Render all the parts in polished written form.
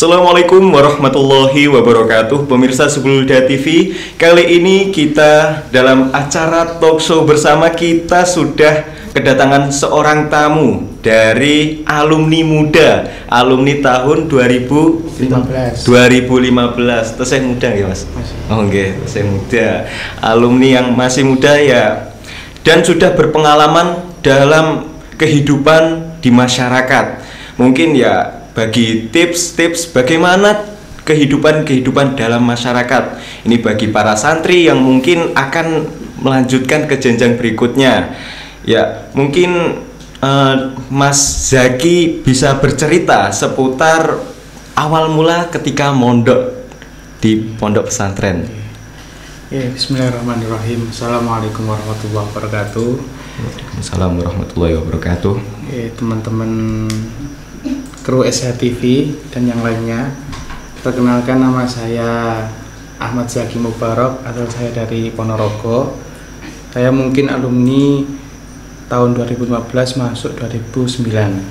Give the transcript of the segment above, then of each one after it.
Assalamualaikum warahmatullahi wabarakatuh. Pemirsa Sebulda TV, kali ini kita dalam acara talk show bersama kita sudah kedatangan seorang tamu dari alumni muda, alumni tahun 2015. Tesih muda ya Mas? Oh nggih, tesih muda. Alumni yang masih muda ya, dan sudah berpengalaman dalam kehidupan di masyarakat. Mungkin ya bagi tips-tips bagaimana kehidupan dalam masyarakat ini bagi para santri yang mungkin akan melanjutkan ke jenjang berikutnya. Ya mungkin Mas Zaki bisa bercerita seputar awal mula ketika mondok di pondok pesantren. Ya, bismillahirrahmanirrahim. Assalamualaikum warahmatullahi wabarakatuh. Waalaikumsalam warahmatullahi wabarakatuh. Ya, teman-teman kru SH TV dan yang lainnya, perkenalkan nama saya Ahmad Zaki Mubarak, atau saya dari Ponorogo. Saya mungkin alumni tahun 2015 masuk 2009.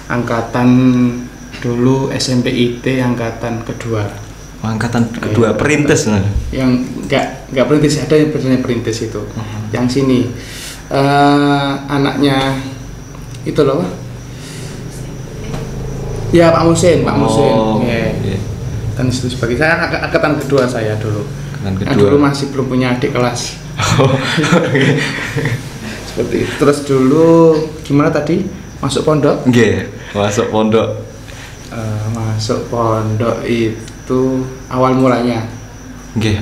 Angkatan dulu SMP IT angkatan kedua. Angkatan kedua perintis nah. Yang enggak perintis, ada yang berarti perintis itu. Yang sini anaknya itu loh. Ya Pak Musin. Yeah. Dan itu sebagai saya angkatan kedua saya dulu. Dulu masih belum punya adik kelas. Seperti itu. Terus dulu gimana tadi masuk pondok? Masuk pondok. Masuk pondok itu awal mulanya.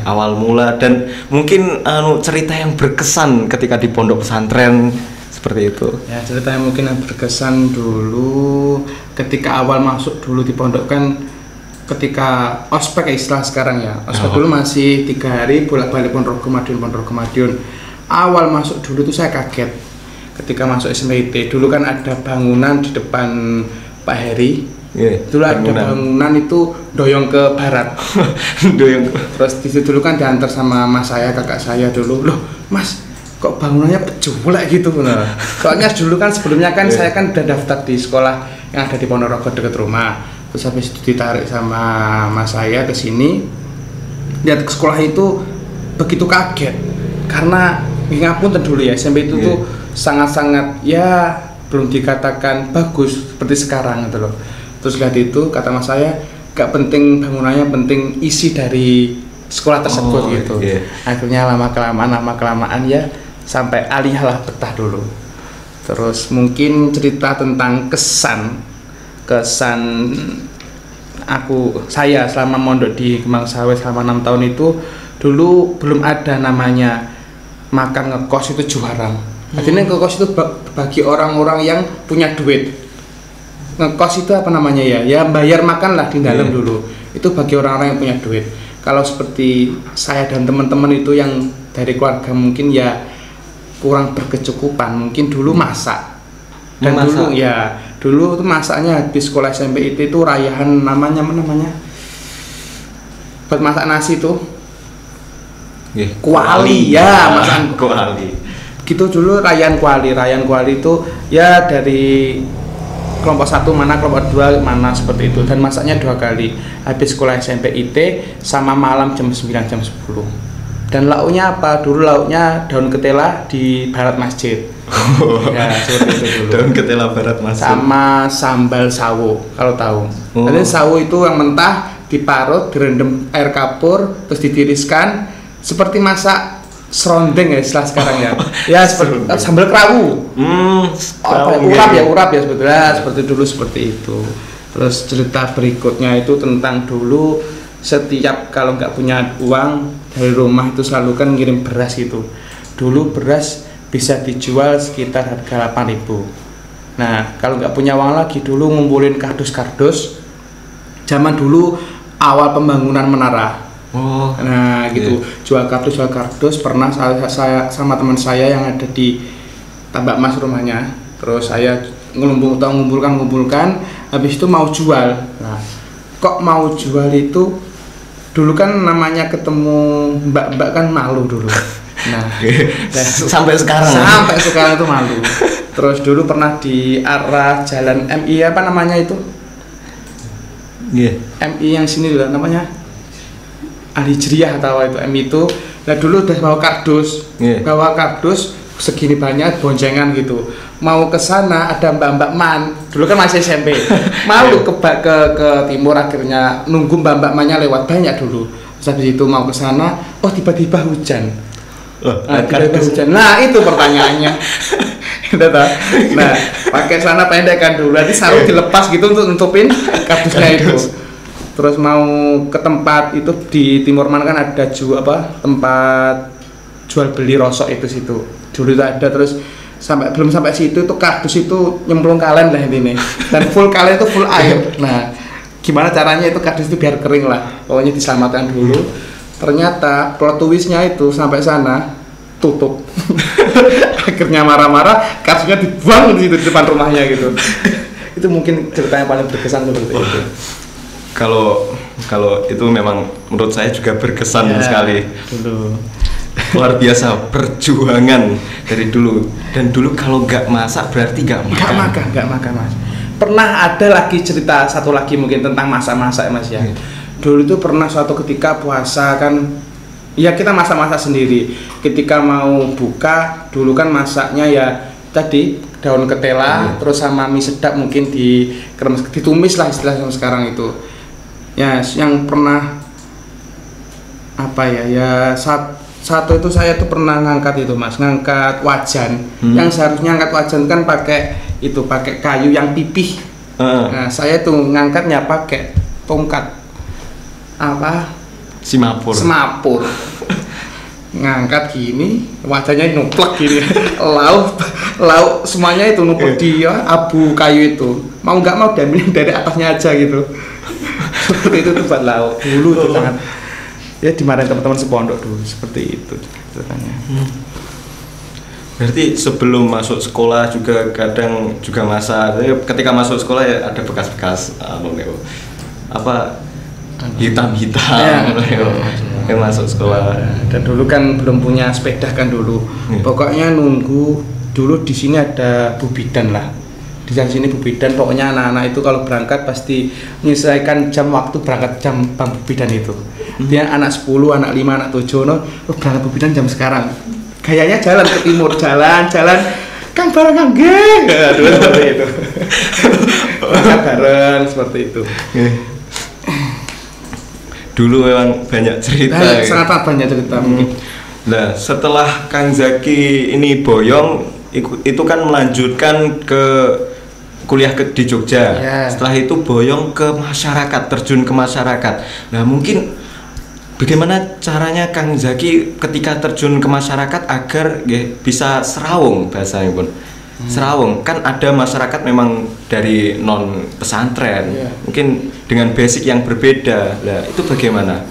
Awal mula, dan mungkin cerita yang berkesan ketika di pondok pesantren seperti itu. Ya, cerita yang mungkin yang berkesan dulu ketika awal masuk dulu di pondok kan, ketika ospek istilah sekarang ya. Ospek dulu masih 3 hari bolak-balik Ponorogo Madiun. Awal masuk dulu tuh saya kaget ketika masuk SMIT. Dulu kan ada bangunan di depan Pak Heri. Dulu ada bangunan itu doyong ke barat. Terus di situ dulu kan diantar sama mas saya, kakak saya dulu. Loh, Mas, kok bangunannya jelek gitu bener. Soalnya dulu kan sebelumnya kan saya kan udah daftar di sekolah yang ada di Ponorogo dekat rumah. Terus habis itu ditarik sama mas saya ke sini. Lihat ke sekolah itu begitu kaget karena ngapun dulu ya SMP itu tuh sangat-sangat ya belum dikatakan bagus seperti sekarang gitu loh. Terus lihat itu kata mas saya, gak penting bangunannya, penting isi dari sekolah tersebut gitu. Akhirnya lama kelamaan ya sampai alihlah betah dulu. Terus mungkin cerita tentang kesan saya selama mondok di Kemang Sawit selama 6 tahun itu. Dulu belum ada namanya makan ngekos itu juaran. Artinya ngekos itu bagi orang-orang yang punya duit. Ngekos itu apa namanya ya bayar makan lah di dalam dulu. Itu bagi orang-orang yang punya duit. Kalau seperti saya dan teman-teman itu yang dari keluarga mungkin ya kurang berkecukupan, mungkin dulu masak. Dan dulu tuh masaknya di sekolah SMP itu rayahan namanya buat masak nasi tuh kuali ya, masak kuali. Gitu dulu rayahan kuali itu ya dari kelompok 1 mana, kelompok 2 mana, seperti itu. Dan masaknya 2 kali, habis sekolah SMP IT sama malam jam 9 jam 10. Dan lauknya apa? Dulu lauknya daun ketela di barat masjid. Ya seperti itu dulu. Daun ketela barat masjid sama sambal sawo, kalau tahu. Jadi sawo itu yang mentah diparut, direndam air kapur, terus ditiriskan seperti masak serondeng ya istilah sekarang ya. Ya seperti sambal kerawu. Urap ya sebetulnya seperti dulu seperti itu. Terus cerita berikutnya itu tentang dulu setiap kalau nggak punya uang dari rumah itu selalu kan ngirim beras gitu. Dulu beras bisa dijual sekitar harga 8.000. Nah kalau nggak punya uang lagi dulu ngumpulin kardus. Zaman dulu awal pembangunan menara. Nah gitu, jual kardus. Pernah saya sama teman saya yang ada di Tambak Mas rumahnya. Terus saya ngumpulkan, habis itu mau jual. Nah kok mau jual itu dulu kan namanya ketemu mbak-mbak kan malu dulu. Nah sampai sekarang itu malu. Terus dulu pernah di arah jalan MI apa namanya itu? Iya. MI yang sini juga namanya Al-Hijriyah atau itu MI itu. Nah dulu udah bawa kardus, bawa kardus segini banyak boncengan gitu. Mau ke sana ada mbak-mbak man, dulu kan masih SMP. Mau ke timur, akhirnya nunggu mbak-mbak mannya lewat banyak dulu. Terus habis itu mau ke sana, oh tiba-tiba hujan. Tiba-tiba hujan. Nah itu pertanyaannya. Nah pakai celana pendek kan dulu, nanti sarung dilepas gitu untuk nutupin kardusnya itu. Terus mau ke tempat itu di Timur Man kan ada tempat jual beli rosok itu situ. Dulu itu ada, terus belum sampai situ itu kardus itu nyemplung kalen lah intinya. Dan full kalen itu full air. Nah, gimana caranya itu kardus itu biar kering lah. Pokoknya diselamatkan dulu. Ternyata plot twistnya itu sampai sana tutup. Akhirnya marah-marah, kardusnya dibuang di depan rumahnya gitu. Itu mungkin ceritanya paling berkesan seperti itu. Kalau itu memang menurut saya juga berkesan sekali. Dulu luar biasa perjuangan dari dulu. Dan dulu kalau nggak masak berarti nggak makan Mas. Pernah ada lagi cerita satu lagi mungkin tentang masak-masak Mas ya. Dulu itu pernah suatu ketika puasa kan, ya kita masak-masak sendiri. Ketika mau buka dulu kan masaknya ya tadi daun ketela terus sama mie sedap mungkin ditumis lah istilahnya sekarang itu. Ya, yang pernah satu itu saya tuh pernah ngangkat itu Mas, ngangkat wajan. Yang seharusnya ngangkat wajan kan pakai kayu yang pipih. Nah, saya tuh ngangkatnya pakai tongkat semapur. Ngangkat gini, wajannya nuplek gini. lauk semuanya itu numpuk di abu kayu itu. Mau nggak mau diambilin dari atasnya aja gitu. Seperti itu tuh buat lauk dulu tuh sangat ya dimarahin teman-teman sepondok dulu seperti itu ceritanya. Berarti sebelum masuk sekolah juga kadang juga masak. Ketika masuk sekolah ya ada bekas-bekas hitam-hitam yang masuk sekolah. Dan dulu kan belum punya sepeda kan dulu. Pokoknya nunggu dulu di sini ada Bu Bidan lah. Di sini Bu Bidan, pokoknya anak-anak itu kalau berangkat pasti menyesuaikan jam waktu berangkat jam Bu Bidan itu. Dia anak 10, anak 5, anak 7 berangkat Bu Bidan jam sekarang. Gayanya jalan ke timur, jalan Kang bareng Kang geng. Dulu seperti itu. Berangkat bareng seperti itu. Dulu memang banyak cerita. Sangat banyak cerita mungkin. Nah, setelah Kang Zaki ini boyong itu kan melanjutkan ke kuliah di Jogja. Setelah itu boyong ke masyarakat, terjun ke masyarakat. Nah mungkin bagaimana caranya Kang Zaki ketika terjun ke masyarakat agar bisa serawung bahasanya pun. Serawung kan ada masyarakat memang dari non pesantren, mungkin dengan basic yang berbeda. Nah itu bagaimana?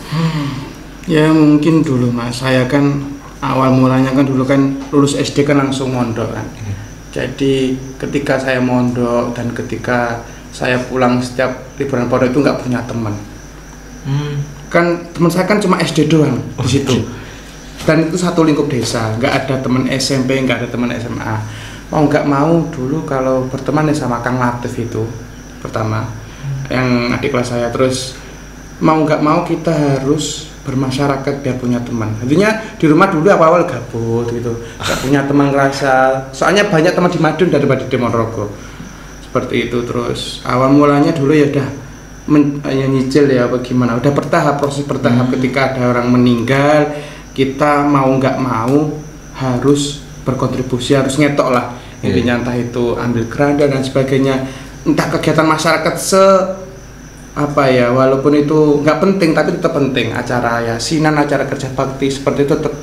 Ya mungkin dulu Mas, saya kan awal mulanya kan dulu kan lulus SD kan langsung mondok kan. Jadi ketika saya mondok dan ketika saya pulang setiap liburan pondok itu nggak punya teman. Kan teman saya kan cuma SD doang di situ. Dan itu satu lingkup desa, nggak ada teman SMP, nggak ada teman SMA. Mau nggak mau dulu kalau berteman ya sama Kang Latif itu pertama, yang adik kelas saya. Terus mau nggak mau kita harus bermasyarakat biar punya teman. Intinya di rumah dulu awal-awal gabut gitu, nggak punya teman ngerasa. Soalnya banyak teman di Madun daripada di Ponorogo. Seperti itu. Terus awal mulanya dulu ya udah nyicil ya apa gimana. Udah proses bertahap. Ketika ada orang meninggal, kita mau nggak mau harus berkontribusi, harus ngetok lah. Intinya entah itu ambil keranda dan sebagainya, entah kegiatan masyarakat walaupun itu nggak penting tapi tetap penting, acara yasinan, acara kerja bakti seperti itu tetap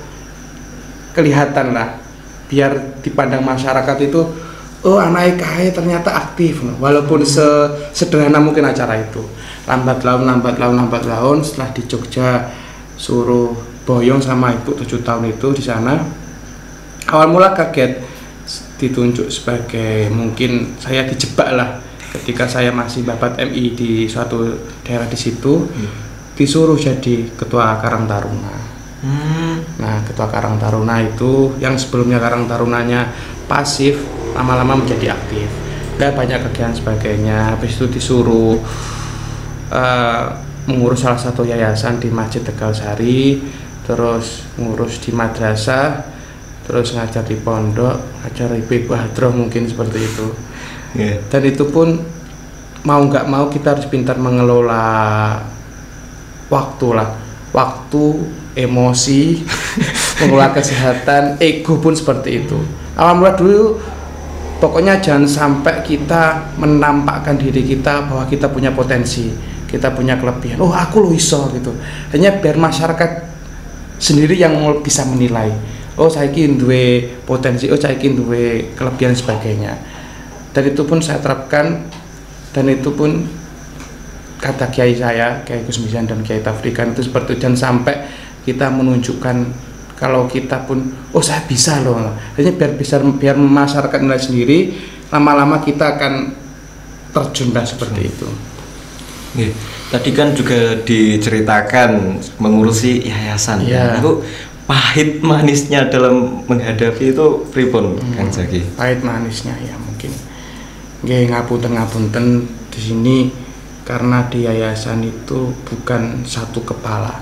kelihatan lah, biar dipandang masyarakat itu anak IKH ternyata aktif, walaupun sederhana mungkin acara itu. Lambat laun setelah di Jogja suruh boyong sama ibu 7 tahun itu di sana, awal mula kaget ditunjuk sebagai, mungkin saya dijebak lah. Ketika saya masih babat MI di suatu daerah di situ, disuruh jadi ketua Karang Taruna. Nah, ketua Karang Taruna itu yang sebelumnya Karang Tarunanya pasif, lama-lama menjadi aktif. Banyak kegiatan sebagainya. Habis itu disuruh mengurus salah satu yayasan di Masjid Tegal Sari, terus ngurus di madrasah, terus ngajar di pondok, ngajar ibu-ibu hadroh mungkin seperti itu. Dan itu pun mau nggak mau kita harus pintar mengelola waktu, emosi, mengelola kesehatan, ego pun seperti itu. Awal mula dulu pokoknya jangan sampai kita menampakkan diri kita bahwa kita punya potensi, kita punya kelebihan. Oh aku lo iso gitu. Hanya biar masyarakat sendiri yang bisa menilai. Oh saya kini duwe potensi, oh saya kini duwe kelebihan sebagainya. Dan itu pun saya terapkan, dan itu pun kata kiai saya, Kiai Gus Misan dan Kiai Tafrikan itu seperti itu. Dan sampai kita menunjukkan kalau kita pun, oh saya bisa loh. Hanya biar masyarakat nilai sendiri, lama-lama kita akan terjun seperti itu. Tadi kan juga diceritakan mengurusi yayasan. Itu pahit manisnya dalam menghadapi itu pripun, Kang Zaki? Pahit manisnya ya mungkin. Ngapunten di sini karena di yayasan itu bukan satu kepala,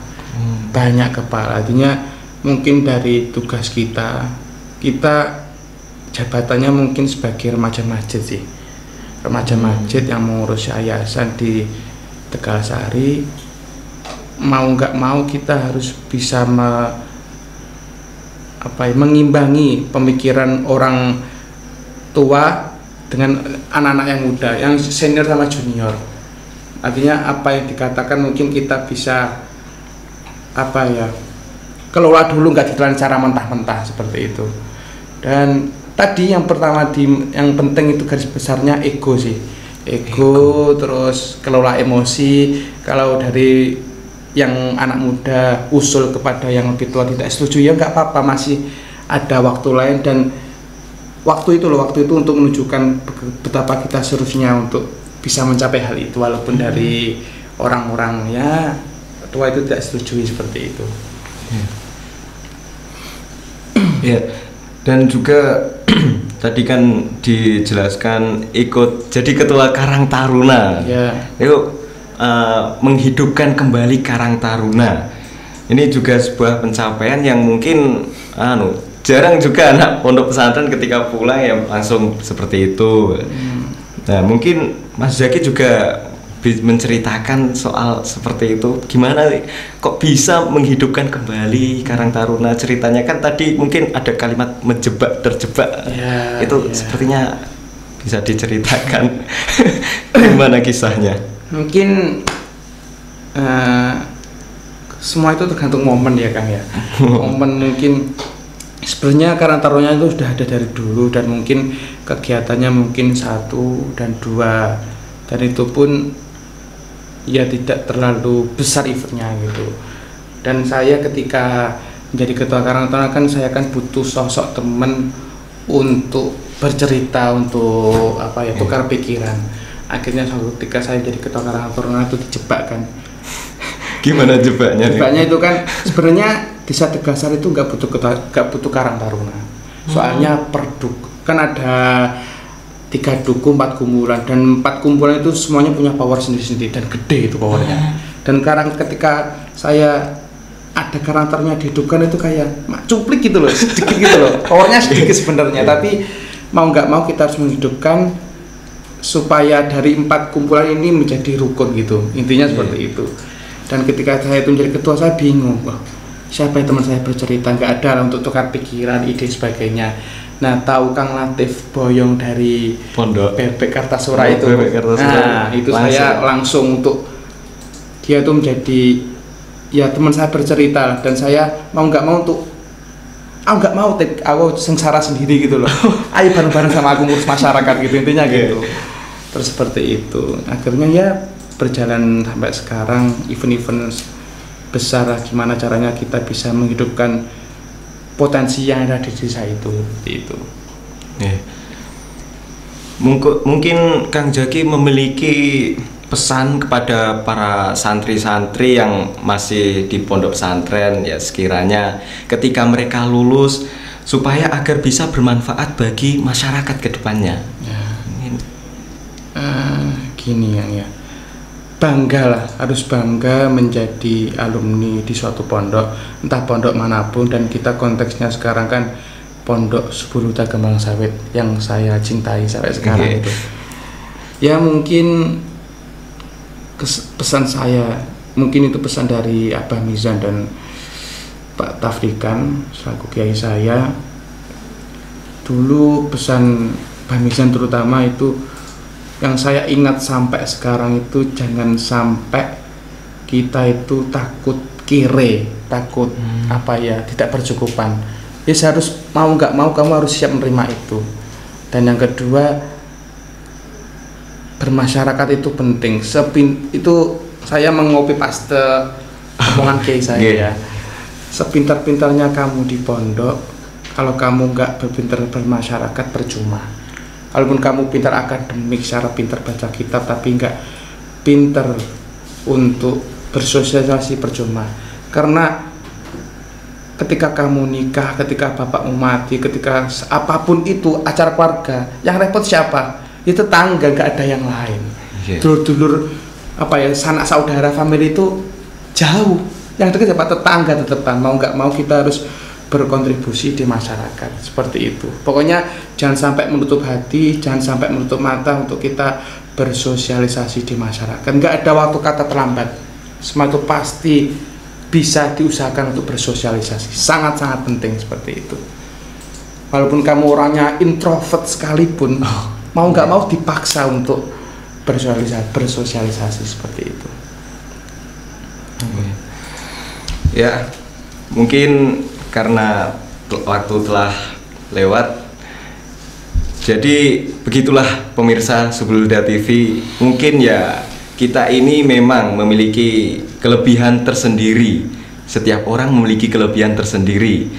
banyak kepala. Artinya mungkin dari tugas kita jabatannya mungkin sebagai remaja masjid sih, remaja masjid yang mengurus yayasan di Tegal Sari. Mau nggak mau kita harus bisa mengimbangi pemikiran orang tua dengan anak-anak yang muda, yang senior sama junior. Artinya apa yang dikatakan mungkin kita bisa kelola dulu, nggak ditelan cara mentah-mentah seperti itu. Dan tadi yang pertama yang penting itu garis besarnya ego sih, ego. Terus kelola emosi. Kalau dari yang anak muda usul kepada yang lebih tua tidak setuju, ya nggak apa-apa, masih ada waktu lain. Dan waktu itu untuk menunjukkan betapa kita seharusnya untuk bisa mencapai hal itu, walaupun dari orang-orang ya tua itu tidak setuju seperti itu. Ya, dan juga tadi kan dijelaskan ikut jadi ketua Karang Taruna. Itu menghidupkan kembali Karang Taruna. Ini juga sebuah pencapaian yang mungkin jarang juga anak pondok pesantren ketika pulang ya langsung seperti itu. Nah, mungkin Mas Zaki juga menceritakan soal seperti itu, gimana kok bisa menghidupkan kembali Karang Taruna. Ceritanya kan tadi mungkin ada kalimat terjebak sepertinya bisa diceritakan. Gimana kisahnya? Mungkin semua itu tergantung momen ya Kang ya. Momen mungkin sebenarnya Karang Taruna itu sudah ada dari dulu, dan mungkin kegiatannya mungkin 1 dan 2, dan itu pun ya tidak terlalu besar eventnya gitu. Dan saya ketika menjadi ketua Karang Taruna kan saya kan butuh sosok teman untuk bercerita, untuk tukar pikiran. Akhirnya suatu ketika saya jadi ketua Karang Taruna itu dijebak kan. Gimana jebaknya? Jebaknya itu kan sebenarnya desa Tegal Sari itu nggak butuh Karang Taruna. Soalnya perduk kan ada 3 duku 4 kumpulan, dan 4 kumpulan itu semuanya punya power sendiri-sendiri dan gede itu powernya. Dan ketika saya ada Karang Taruna dihidupkan itu kayak cuplik gitu loh, sedikit gitu loh, powernya sedikit sebenarnya, tapi mau nggak mau kita harus menghidupkan supaya dari 4 kumpulan ini menjadi rukun gitu, intinya seperti itu. Dan ketika saya itu menjadi ketua, saya bingung, siapa yang teman saya bercerita, nggak ada lah untuk tukar pikiran, ide sebagainya. Nah, tahu Kang Latif Boyong dari Pondok BPK Kartasura itu. Nah, itu saya langsung untuk dia itu menjadi ya teman saya bercerita, dan saya mau nggak mau aku sengsara sendiri gitu loh. Ayo bareng-bareng sama aku ngurus masyarakat gitu, intinya gitu. Terus seperti itu. Akhirnya ya berjalan sampai sekarang, event-event besar, gimana caranya kita bisa menghidupkan potensi yang ada di desa itu. Mungkin Kang Zaki memiliki pesan kepada para santri-santri yang masih di pondok pesantren ya, sekiranya ketika mereka lulus supaya agar bisa bermanfaat bagi masyarakat ke depannya. Gini ya. bangga lah, harus bangga menjadi alumni di suatu pondok, entah pondok manapun. Dan kita konteksnya sekarang kan Pondok Suburuta Kembang Sawit yang saya cintai sampai sekarang itu. Ya mungkin pesan saya, mungkin itu pesan dari Abah Mizan dan Pak Tafrikan selaku kiai saya. Dulu pesan Abah Mizan terutama itu yang saya ingat sampai sekarang itu, jangan sampai kita itu takut kere, takut tidak bercukupan. Ya harus mau nggak mau kamu harus siap menerima itu. Dan yang kedua, bermasyarakat itu penting. Itu saya mengopi paste omongan kiai saya ya. Sepintar-pintarnya kamu di pondok, kalau kamu nggak berpintar bermasyarakat percuma. Walaupun kamu pintar akademik, secara pintar baca kitab, tapi nggak pintar untuk bersosialisasi percuma. Karena ketika kamu nikah, ketika bapakmu mati, ketika apapun itu acara keluarga, yang repot siapa? Itu tetangga, nggak ada yang lain. Dulur-dulur sanak saudara family itu jauh. Yang dekat siapa? Tetangga tetepan. Mau nggak mau kita harus berkontribusi di masyarakat, seperti itu. Pokoknya jangan sampai menutup hati, jangan sampai menutup mata untuk kita bersosialisasi di masyarakat. Nggak ada waktu kata terlambat. Semua itu pasti bisa diusahakan untuk bersosialisasi. Sangat-sangat penting seperti itu. Walaupun kamu orangnya introvert sekalipun, mau nggak mau dipaksa untuk bersosialisasi seperti itu. Ya, mungkin karena waktu telah lewat, jadi begitulah pemirsa Subulhuda TV. Mungkin ya kita ini memang memiliki kelebihan tersendiri. Setiap orang memiliki kelebihan tersendiri.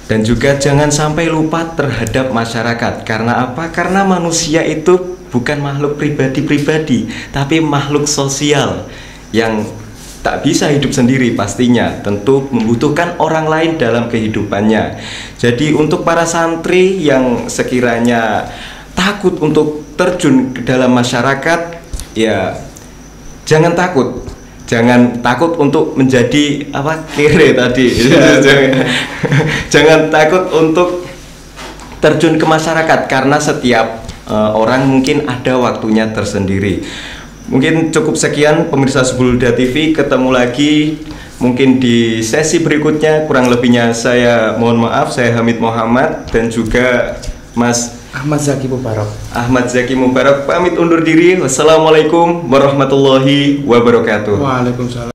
Dan juga jangan sampai lupa terhadap masyarakat. Karena apa? Karena manusia itu bukan makhluk pribadi-pribadi, tapi makhluk sosial yang tak bisa hidup sendiri pastinya, tentu membutuhkan orang lain dalam kehidupannya. Jadi untuk para santri yang sekiranya takut untuk terjun ke dalam masyarakat, ya jangan takut. Jangan takut untuk menjadi kere tadi. Jangan takut untuk terjun ke masyarakat, karena setiap orang mungkin ada waktunya tersendiri. Mungkin cukup sekian pemirsa Subulhuda TV, ketemu lagi mungkin di sesi berikutnya. Kurang lebihnya saya mohon maaf. Saya Hamid Muhammad dan juga Mas Ahmad Zaki Mubarak. Ahmad Zaki Mubarak pamit undur diri. Wassalamualaikum warahmatullahi wabarakatuh. Waalaikumsalam.